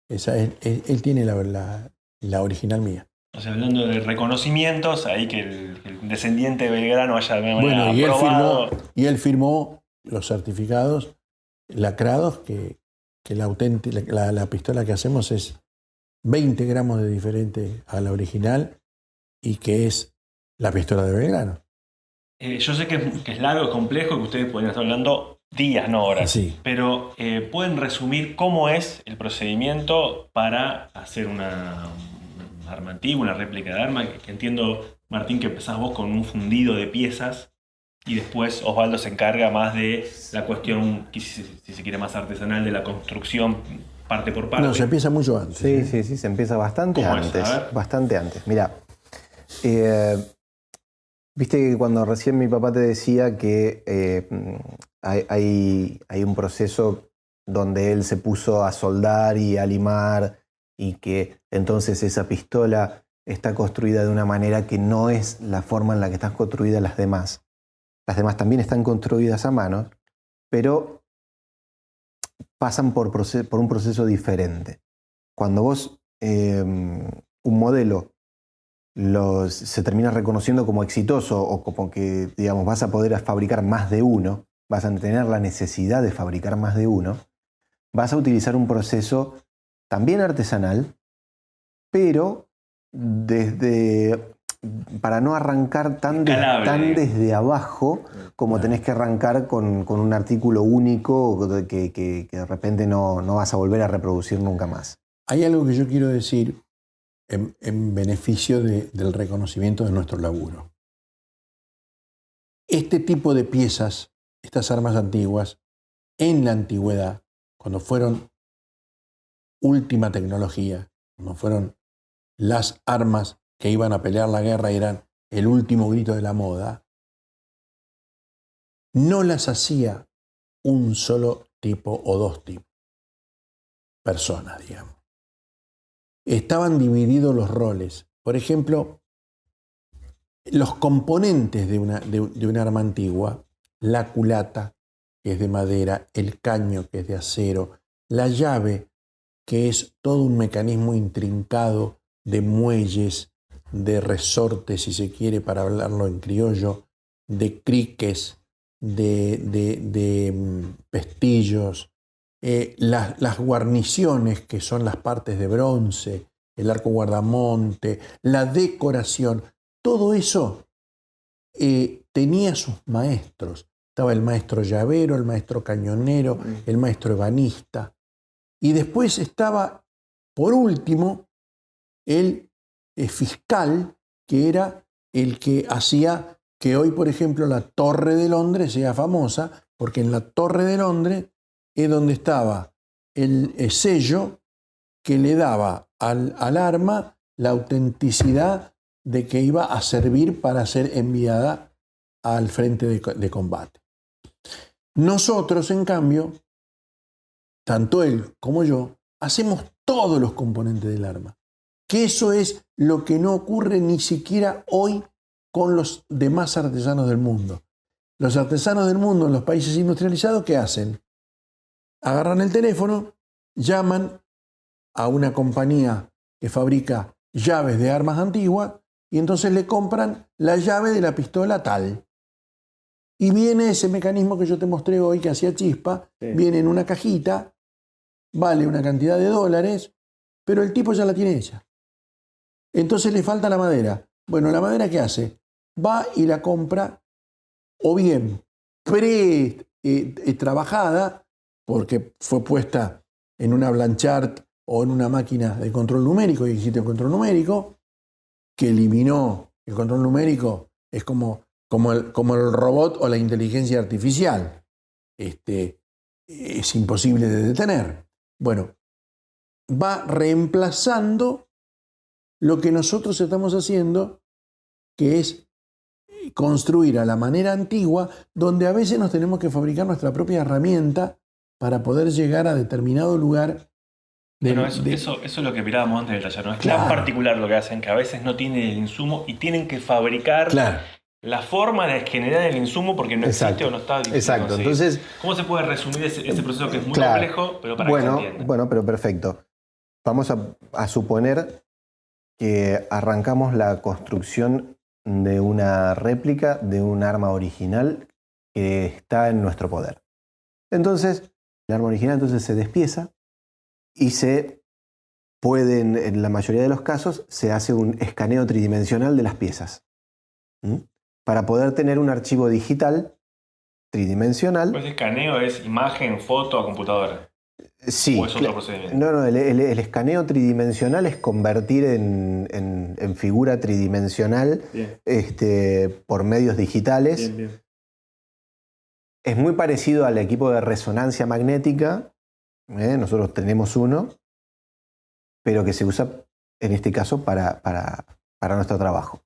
Él tiene la original mía. O sea, hablando de reconocimientos, ahí que el descendiente de Belgrano haya de manera Bueno, aprobado. él firmó los certificados lacrados que la pistola que hacemos es 20 gramos de diferente a la original y que es la pistola de Belgrano. Yo sé que es largo, es complejo, que ustedes podrían estar hablando días, no horas. Sí. Pero ¿pueden resumir cómo es el procedimiento para hacer un arma antigua, una réplica de arma? Que entiendo, Martín, que empezás vos con un fundido de piezas y después Osvaldo se encarga más de la cuestión, si se quiere, más artesanal, de la construcción parte por parte. No, se empieza mucho antes. Sí, se empieza bastante antes. Bastante antes. Mirá, viste que cuando recién mi papá te decía que hay un proceso donde él se puso a soldar y a limar y que entonces esa pistola está construida de una manera que no es la forma en la que están construidas las demás. Las demás también están construidas a mano, pero pasan por un proceso diferente. Cuando vos un modelo se termina reconociendo como exitoso o como que, digamos, vas a poder fabricar más de uno, vas a tener la necesidad de fabricar más de uno, vas a utilizar un proceso también artesanal, pero para no arrancar tan desde abajo como tenés que arrancar con un artículo único que de repente no vas a volver a reproducir nunca más. Hay algo que yo quiero decir en beneficio del reconocimiento de nuestro laburo. Este tipo de piezas, estas armas antiguas, en la antigüedad, cuando fueron última tecnología, cuando fueron las armas que iban a pelear la guerra y eran el último grito de la moda, no las hacía un solo tipo o dos tipos, personas, digamos. Estaban divididos los roles. Por ejemplo, los componentes de una arma antigua, la culata, que es de madera, el caño, que es de acero, la llave, que es todo un mecanismo intrincado de muelles, de resortes, si se quiere, para hablarlo en criollo, de criques, de pestillos, las guarniciones, que son las partes de bronce, el arco guardamonte, la decoración, todo eso tenía sus maestros. Estaba el maestro llavero, el maestro cañonero, el maestro ebanista. Y después estaba, por último, el fiscal, que era el que hacía que hoy, por ejemplo, la Torre de Londres sea famosa, porque en la Torre de Londres es donde estaba el sello que le daba al arma la autenticidad de que iba a servir para ser enviada al frente de combate. Nosotros, en cambio, tanto él como yo, hacemos todos los componentes del arma. Que eso es lo que no ocurre ni siquiera hoy con los demás artesanos del mundo. Los artesanos del mundo en los países industrializados, ¿qué hacen? Agarran el teléfono, llaman a una compañía que fabrica llaves de armas antiguas y entonces le compran la llave de la pistola tal. Y viene ese mecanismo que yo te mostré hoy que hacía chispa, viene en una cajita, vale una cantidad de dólares, pero el tipo ya la tiene hecha. Entonces le falta la madera. Bueno, ¿la madera qué hace? Va y la compra o bien trabajada, porque fue puesta en una Blanchard o en una máquina de control numérico, y existe el control numérico, que eliminó el control numérico, es como el robot o la inteligencia artificial. Es imposible de detener. Bueno, va reemplazando lo que nosotros estamos haciendo, que es construir a la manera antigua, donde a veces nos tenemos que fabricar nuestra propia herramienta para poder llegar a determinado lugar. Eso es lo que mirábamos antes del taller, ¿no? Es tan particular lo que hacen, que a veces no tienen el insumo y tienen que fabricar la forma de generar el insumo porque no existe o no está difícil. Exacto. Entonces, ¿cómo se puede resumir ese proceso que es muy complejo, pero para que se entienda? Bueno, pero perfecto. Vamos a suponer que arrancamos la construcción de una réplica de un arma original que está en nuestro poder. Entonces, el arma original se despieza y en la mayoría de los casos, se hace un escaneo tridimensional de las piezas. Para poder tener un archivo digital tridimensional. Pues escaneo es imagen, foto a computadora. Sí. ¿O es otro procedimiento? No, el escaneo tridimensional es convertir en figura tridimensional por medios digitales. Bien. Es muy parecido al equipo de resonancia magnética. Nosotros tenemos uno, pero que se usa en este caso para nuestro trabajo.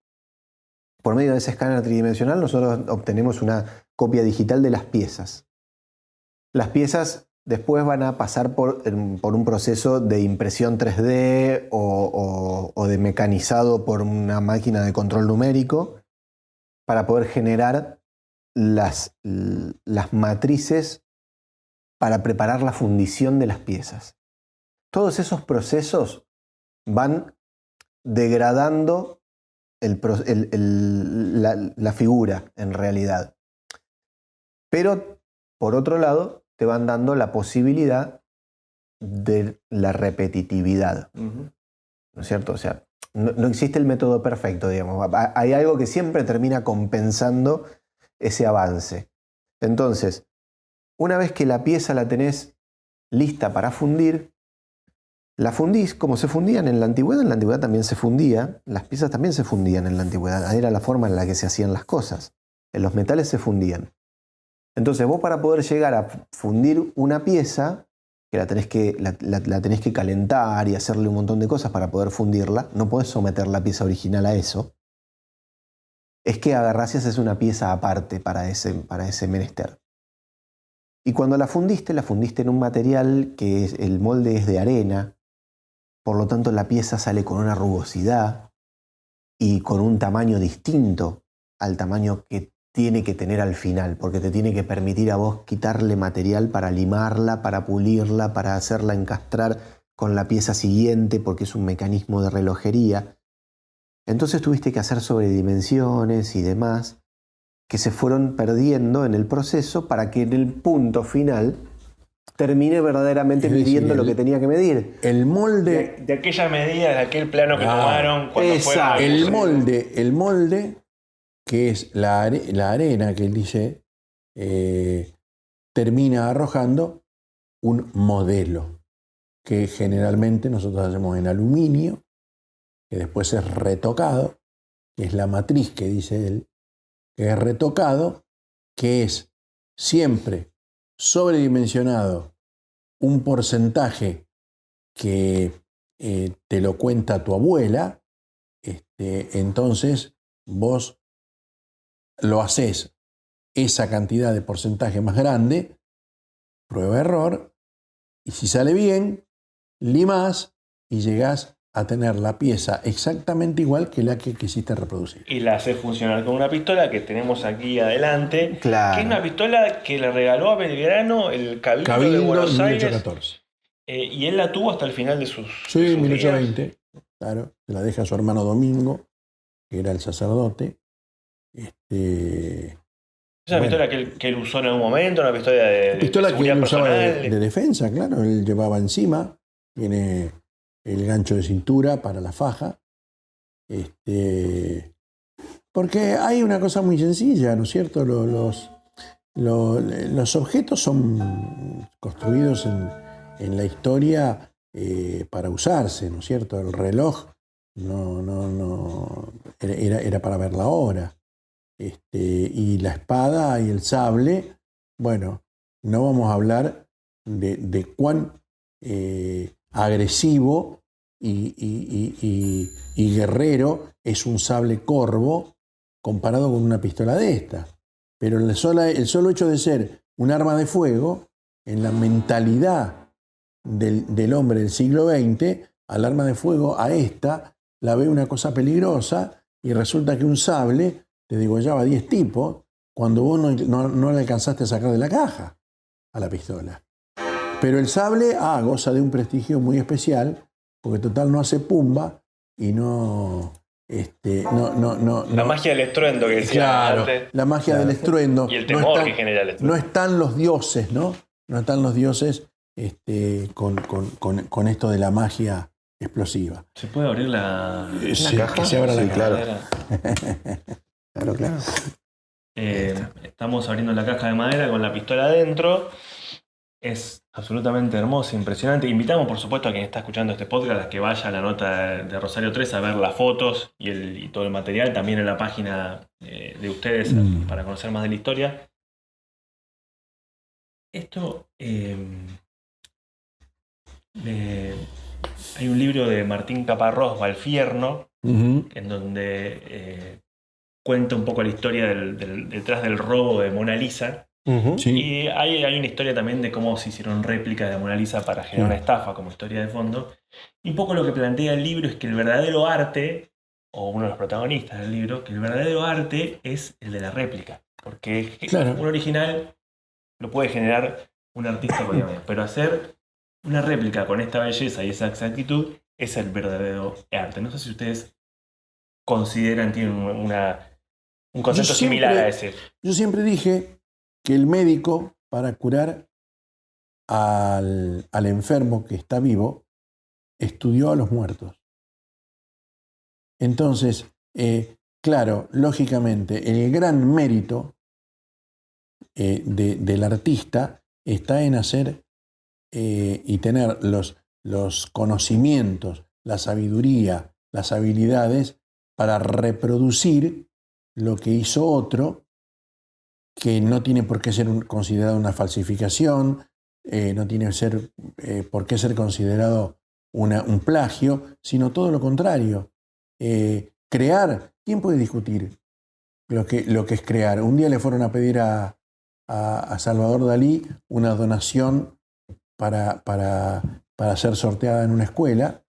Por medio de ese escáner tridimensional nosotros obtenemos una copia digital de las piezas. Las piezas después van a pasar por un proceso de impresión 3D o de mecanizado por una máquina de control numérico para poder generar las matrices para preparar la fundición de las piezas. Todos esos procesos van degradando la figura en realidad. Pero, por otro lado, te van dando la posibilidad de la repetitividad. ¿No es cierto? O sea, no existe el método perfecto, digamos. Hay algo que siempre termina compensando ese avance. Entonces, una vez que la pieza la tenés lista para fundir, la fundís como se fundían en la antigüedad también se fundía, las piezas también se fundían en la antigüedad, era la forma en la que se hacían las cosas. En los metales se fundían. Entonces vos para poder llegar a fundir una pieza, que la tenés que calentar y hacerle un montón de cosas para poder fundirla, no podés someter la pieza original a eso, es que agarrás y haces una pieza aparte para ese menester. Y cuando la fundiste en un material que el molde es de arena, por lo tanto la pieza sale con una rugosidad y con un tamaño distinto al tamaño que tiene que tener al final, porque te tiene que permitir a vos quitarle material para limarla, para pulirla, para hacerla encastrar con la pieza siguiente, porque es un mecanismo de relojería. Entonces tuviste que hacer sobredimensiones y demás que se fueron perdiendo en el proceso para que en el punto final termine verdaderamente midiendo lo que tenía que medir. El molde... De aquella medida, de aquel plano que tomaron cuando fueron... El molde, que es la arena que él dice, termina arrojando un modelo, que generalmente nosotros hacemos en aluminio, que después es retocado, que es la matriz que dice él, que es retocado, que es siempre sobredimensionado un porcentaje que te lo cuenta tu abuela, entonces vos lo haces esa cantidad de porcentaje más grande, prueba error, y si sale bien, limás y llegás a tener la pieza exactamente igual que la que quisiste reproducir. Y la haces funcionar con una pistola que tenemos aquí adelante, Claro. que es una pistola que le regaló a Belgrano el Cabildo de Buenos en Aires. 1814. Y él la tuvo hasta el final de sus Sí, de sus 1820. días. Claro, se la deja a su hermano Domingo, que era el sacerdote. Es una Bueno. pistola que él usó en algún momento, una pistola de Pistola que seguridad él usaba personal. de defensa, claro, él llevaba encima, tiene el gancho de cintura para la faja. Porque hay una cosa muy sencilla, ¿no es cierto? Los objetos son construidos en la historia para usarse, ¿no es cierto? El reloj no era para ver la hora. Y la espada y el sable, bueno, no vamos a hablar de cuán agresivo y guerrero es un sable corvo comparado con una pistola de esta. Pero el solo hecho de ser un arma de fuego, en la mentalidad del hombre del siglo XX, al arma de fuego, a esta, la ve una cosa peligrosa y resulta que un sable te degollaba 10 tipos cuando vos no le alcanzaste a sacar de la caja a la pistola. Pero el sable goza de un prestigio muy especial, porque total no hace pumba y no... La magia del estruendo que decía claro, antes. la magia del estruendo. Y el temor que genera el estruendo. No están los dioses, ¿no? No están los dioses con esto de la magia explosiva. ¿Se puede abrir la caja? Que se abra la caja. Claro. Estamos abriendo la caja de madera con la pistola adentro. Es absolutamente hermoso, impresionante. Invitamos, por supuesto, a quien está escuchando este podcast a que vaya a la nota de Rosario 3 a ver las fotos y todo el material, también en la página de ustedes para conocer más de la historia. Esto... hay un libro de Martín Caparrós, Valfierno, en donde cuenta un poco la historia detrás del robo de Mona Lisa. Sí. Y hay una historia también de cómo se hicieron réplicas de Mona Lisa para generar una estafa como historia de fondo. Y un poco lo que plantea el libro es que el verdadero arte, o uno de los protagonistas del libro, que el verdadero arte es el de la réplica. Porque un original lo puede generar un artista cualquier manera, pero hacer una réplica con esta belleza y esa exactitud es el verdadero arte. No sé si ustedes consideran, tienen un concepto similar a ese. Yo siempre dije que el médico, para curar al enfermo que está vivo, estudió a los muertos. Entonces, claro, lógicamente, el gran mérito del artista está en hacer y tener los conocimientos, la sabiduría, las habilidades para reproducir lo que hizo otro, que no tiene por qué ser considerado una falsificación, no tiene por qué ser considerado un plagio, sino todo lo contrario. Crear, ¿quién puede discutir lo que es crear? Un día le fueron a pedir a Salvador Dalí una donación para ser sorteada en una escuela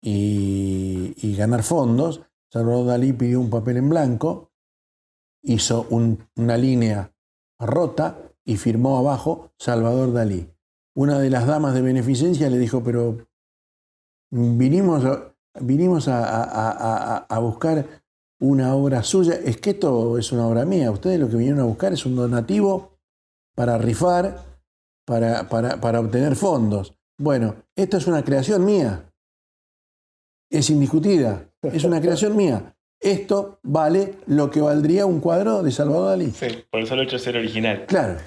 y ganar fondos. Salvador Dalí pidió un papel en blanco, hizo una línea rota y firmó abajo Salvador Dalí. Una de las damas de beneficencia le dijo, pero vinimos a buscar una obra suya. Es que esto es una obra mía. Ustedes lo que vinieron a buscar es un donativo para rifar, para obtener fondos. Bueno, esto es una creación mía. Es indiscutida. Es una creación mía. Esto vale lo que valdría un cuadro de Salvador Dalí. Sí, por el solo hecho de ser original. Claro.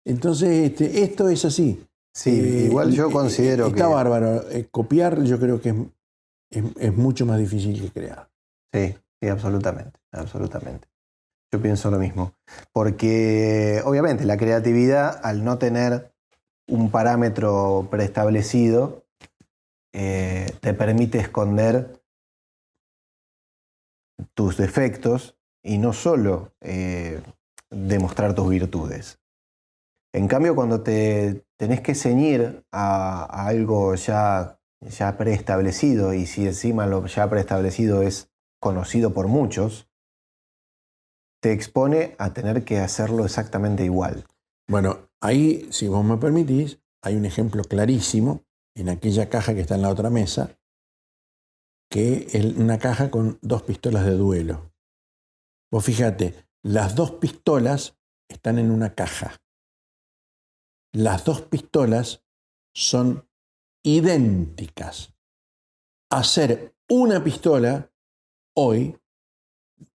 Entonces, esto es así. Sí, igual yo considero está bárbaro. Copiar yo creo que es mucho más difícil que crear. Sí, absolutamente. Yo pienso lo mismo. Porque, obviamente, la creatividad, al no tener un parámetro preestablecido, te permite esconder tus defectos y no solo demostrar tus virtudes. En cambio, cuando te tenés que ceñir a algo ya ya preestablecido, y si encima lo ya preestablecido es conocido por muchos, te expone a tener que hacerlo exactamente igual. Bueno, ahí, si vos me permitís, hay un ejemplo clarísimo en aquella caja que está en la otra mesa, que es una caja con 2 pistolas de duelo. Vos fíjate, las 2 pistolas están en una caja. Las 2 pistolas son idénticas. Hacer una pistola hoy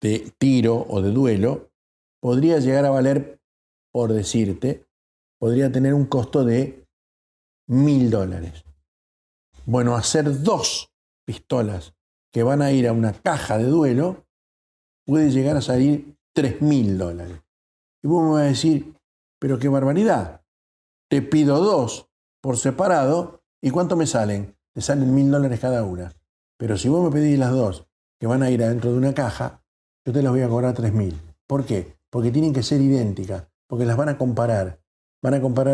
de tiro o de duelo podría llegar a valer, por decirte, podría tener un costo de $1.000. Bueno, hacer 2 pistolas que van a ir a una caja de duelo puede llegar a salir $3.000. Y vos me vas a decir, pero qué barbaridad, te pido 2 por separado, ¿y cuánto me salen? Te salen $1.000 cada una. Pero si vos me pedís las 2 que van a ir adentro de una caja, yo te las voy a cobrar 3.000. ¿Por qué? Porque tienen que ser idénticas, porque las van a comparar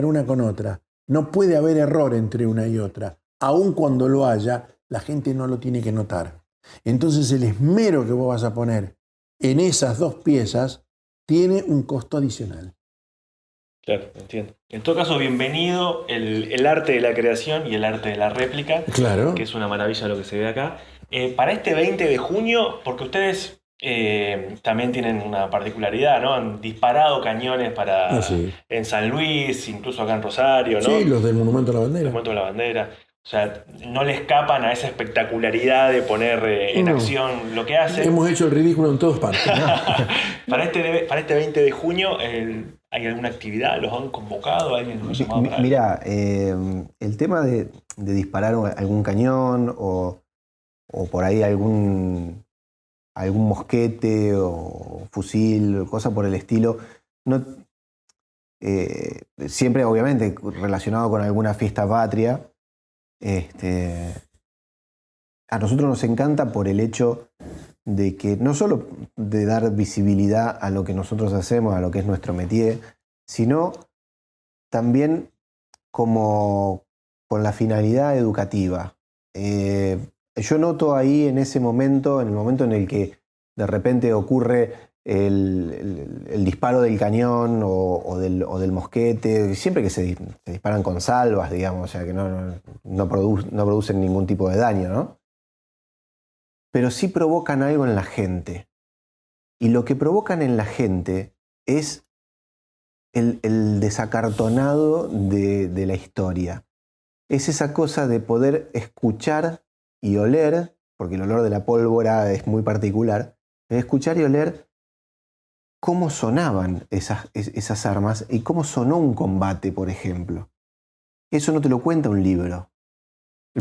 una con otra. No puede haber error entre una y otra. Aun cuando lo haya, la gente no lo tiene que notar. Entonces el esmero que vos vas a poner en esas 2 piezas tiene un costo adicional. Claro, entiendo. En todo caso, bienvenido el arte de la creación y el arte de la réplica, Claro. que es una maravilla lo que se ve acá. Para este 20 de junio, porque ustedes también tienen una particularidad, ¿no? Han disparado cañones Sí. en San Luis, incluso acá en Rosario, ¿no? Sí, los del Monumento a la El Bandera. Monumento de la Bandera. O sea, no le escapan a esa espectacularidad de poner en No. acción lo que hacen. Hemos hecho el ridículo en todas partes. Para este 20 de junio, ¿hay alguna actividad? ¿Los han convocado? ¿Alguien los ha llamado para algo? Mira, el tema de disparar algún cañón o por ahí algún mosquete o fusil, cosa por el estilo, no, siempre obviamente relacionado con alguna fiesta patria. A nosotros nos encanta por el hecho de que no solo de dar visibilidad a lo que nosotros hacemos, a lo que es nuestro métier, sino también como con la finalidad educativa. Yo noto ahí en ese momento, en el momento en el que de repente ocurre el disparo del cañón o del mosquete, siempre que se disparan con salvas, digamos, o sea que no producen ningún tipo de daño, ¿no? Pero sí provocan algo en la gente. Y lo que provocan en la gente es el desacartonado de la historia. Es esa cosa de poder escuchar y oler, porque el olor de la pólvora es muy particular, de escuchar y oler cómo sonaban esas armas y cómo sonó un combate, por ejemplo. Eso no te lo cuenta un libro.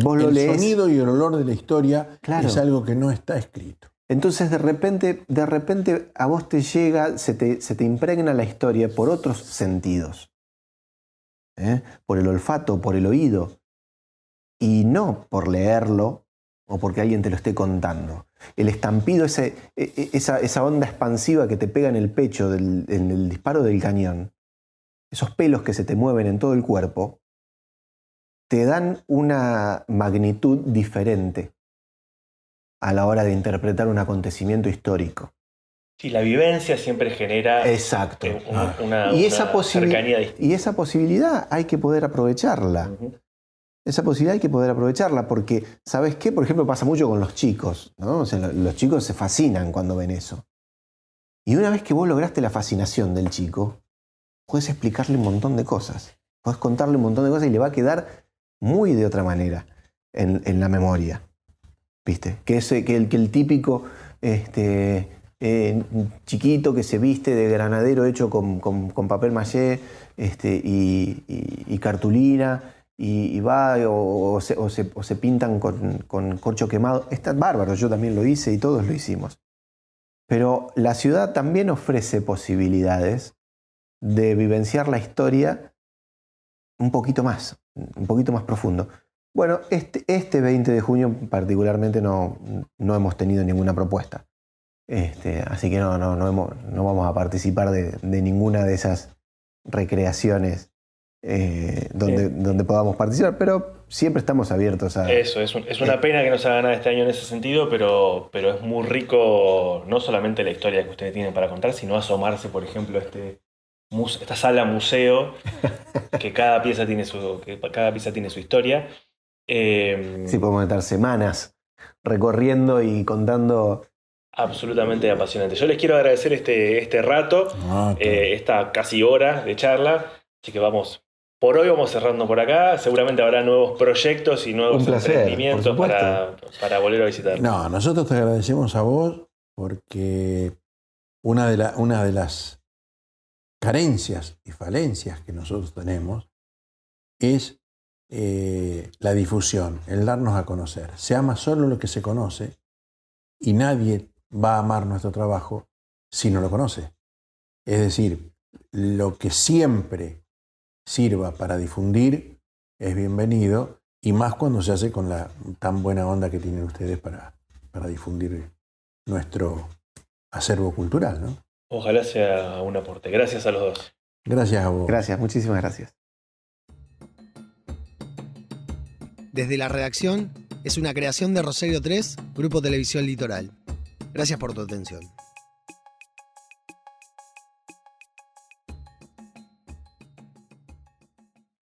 Vos lo lees. El sonido y el olor de la historia, claro, es algo que no está escrito. Entonces de repente a vos te llega, se te impregna la historia por otros sentidos. Por el olfato, por el oído. Y no por leerlo o porque alguien te lo esté contando. El estampido, esa onda expansiva que te pega en el pecho en el disparo del cañón, esos pelos que se te mueven en todo el cuerpo, te dan una magnitud diferente a la hora de interpretar un acontecimiento histórico. Sí, la vivencia siempre genera Exacto. una cercanía distinta. Y esa posibilidad hay que poder aprovecharla. Esa posibilidad hay que poder aprovecharla porque, ¿sabes qué? Por ejemplo, pasa mucho con los chicos, ¿no? O sea, los chicos se fascinan cuando ven eso. Y una vez que vos lograste la fascinación del chico, puedes explicarle un montón de cosas. Puedes contarle un montón de cosas y le va a quedar muy de otra manera en la memoria. ¿Viste? Que el típico chiquito que se viste de granadero hecho con papel maché y cartulina y va o se pintan con corcho quemado. Está bárbaro, yo también lo hice y todos lo hicimos. Pero la ciudad también ofrece posibilidades de vivenciar la historia un poquito más profundo. Bueno, este 20 de junio particularmente no hemos tenido ninguna propuesta. Así que no vamos a participar de ninguna de esas recreaciones donde podamos participar, pero siempre estamos abiertos a... Eso, es una pena que no se haga nada este año en ese sentido, pero es muy rico no solamente la historia que ustedes tienen para contar, sino asomarse, por ejemplo, a esta sala museo, que cada pieza tiene su historia. Sí, podemos estar semanas recorriendo y contando. Absolutamente apasionante. Yo les quiero agradecer este rato, esta casi hora de charla, así que por hoy vamos cerrando por acá. Seguramente habrá nuevos proyectos y nuevos emprendimientos para volver a visitar. No, nosotros te agradecemos a vos porque una de las carencias y falencias que nosotros tenemos es la difusión, el darnos a conocer. Se ama solo lo que se conoce y nadie va a amar nuestro trabajo si no lo conoce. Es decir, lo que siempre sirva para difundir es bienvenido, y más cuando se hace con la tan buena onda que tienen ustedes para difundir nuestro acervo cultural, ¿no? Ojalá sea un aporte. Gracias a los dos. Gracias a vos. Gracias, muchísimas gracias. Desde la redacción es una creación de Rosario 3, Grupo Televisión Litoral. Gracias por tu atención.